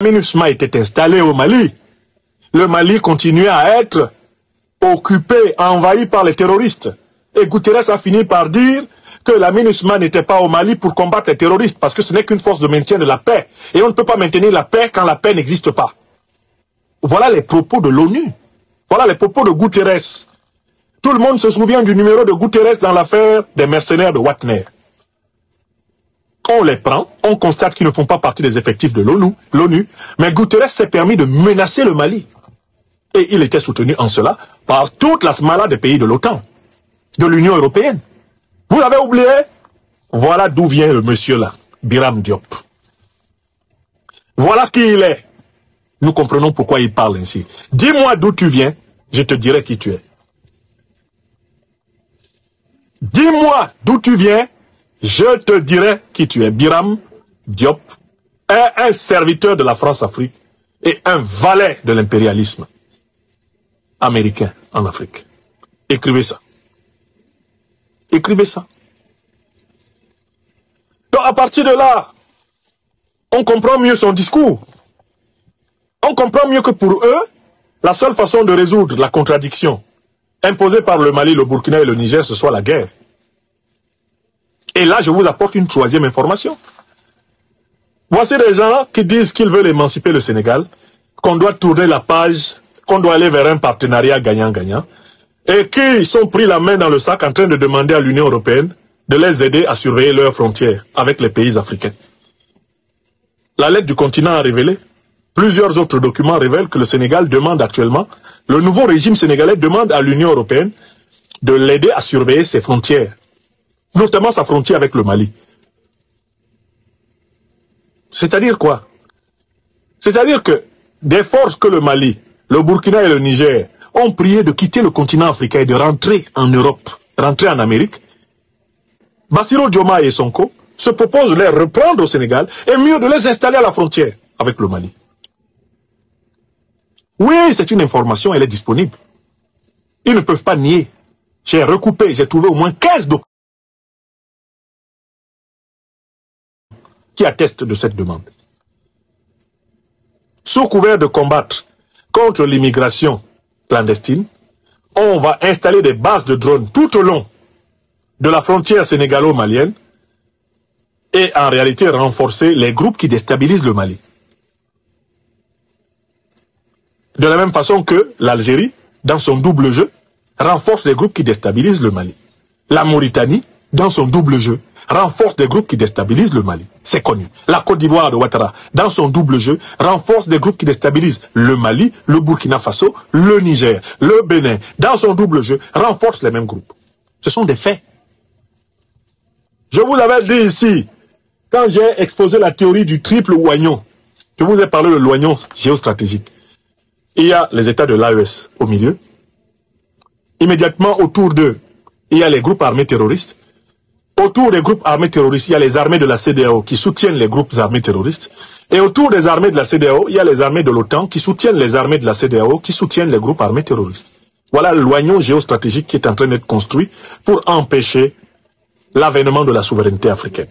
MINUSMA était installé au Mali, le Mali continuait à être occupé, envahi par les terroristes. Et Guterres a fini par dire que la MINUSMA n'était pas au Mali pour combattre les terroristes, parce que ce n'est qu'une force de maintien de la paix. Et on ne peut pas maintenir la paix quand la paix n'existe pas. Voilà les propos de l'ONU. Voilà les propos de Guterres. Tout le monde se souvient du numéro de Guterres dans l'affaire des mercenaires de Wagner. On les prend, on constate qu'ils ne font pas partie des effectifs de l'ONU, mais Guterres s'est permis de menacer le Mali. Et il était soutenu en cela par toute la smala des pays de l'OTAN, de l'Union européenne. Vous l'avez oublié? Voilà d'où vient le monsieur là, Biram Diop. Voilà qui il est. Nous comprenons pourquoi il parle ainsi. Dis-moi d'où tu viens, je te dirai qui tu es. Dis-moi d'où tu viens, je te dirai qui tu es. Biram Diop est un serviteur de la France-Afrique et un valet de l'impérialisme américain en Afrique. Écrivez ça. Écrivez ça. Donc à partir de là, on comprend mieux son discours. On comprend mieux que pour eux, la seule façon de résoudre la contradiction imposée par le Mali, le Burkina et le Niger, ce soit la guerre. Et là, je vous apporte une troisième information. Voici des gens qui disent qu'ils veulent émanciper le Sénégal, qu'on doit tourner la page, qu'on doit aller vers un partenariat gagnant-gagnant, et qui sont pris la main dans le sac en train de demander à l'Union européenne de les aider à surveiller leurs frontières avec les pays africains. La lettre du continent a révélé. Plusieurs autres documents révèlent que le Sénégal demande actuellement, le nouveau régime sénégalais demande à l'Union européenne de l'aider à surveiller ses frontières, notamment sa frontière avec le Mali. C'est-à-dire quoi? C'est-à-dire que des forces que le Mali, le Burkina et le Niger ont prié de quitter le continent africain et de rentrer en Europe, rentrer en Amérique, Bassirou Diomaye et Sonko se proposent de les reprendre au Sénégal et mieux de les installer à la frontière avec le Mali. Oui, c'est une information, elle est disponible. Ils ne peuvent pas nier. J'ai recoupé, j'ai trouvé au moins 15 documents qui attestent de cette demande. Sous couvert de combattre contre l'immigration clandestine, on va installer des bases de drones tout au long de la frontière sénégalo-malienne et en réalité renforcer les groupes qui déstabilisent le Mali. De la même façon que l'Algérie, dans son double jeu, renforce les groupes qui déstabilisent le Mali. La Mauritanie, dans son double jeu, renforce des groupes qui déstabilisent le Mali. C'est connu. La Côte d'Ivoire de Ouattara, dans son double jeu, renforce des groupes qui déstabilisent le Mali, le Burkina Faso, le Niger, le Bénin. Dans son double jeu, renforce les mêmes groupes. Ce sont des faits. Je vous avais dit ici, quand j'ai exposé la théorie du triple oignon, je vous ai parlé de l'oignon géostratégique. Il y a les États de l'AES au milieu. Immédiatement autour d'eux, il y a les groupes armés terroristes. Autour des groupes armés terroristes, il y a les armées de la CEDEAO qui soutiennent les groupes armés terroristes. Et autour des armées de la CEDEAO, il y a les armées de l'OTAN qui soutiennent les armées de la CEDEAO, qui soutiennent les groupes armés terroristes. Voilà l'oignon géostratégique qui est en train d'être construit pour empêcher l'avènement de la souveraineté africaine.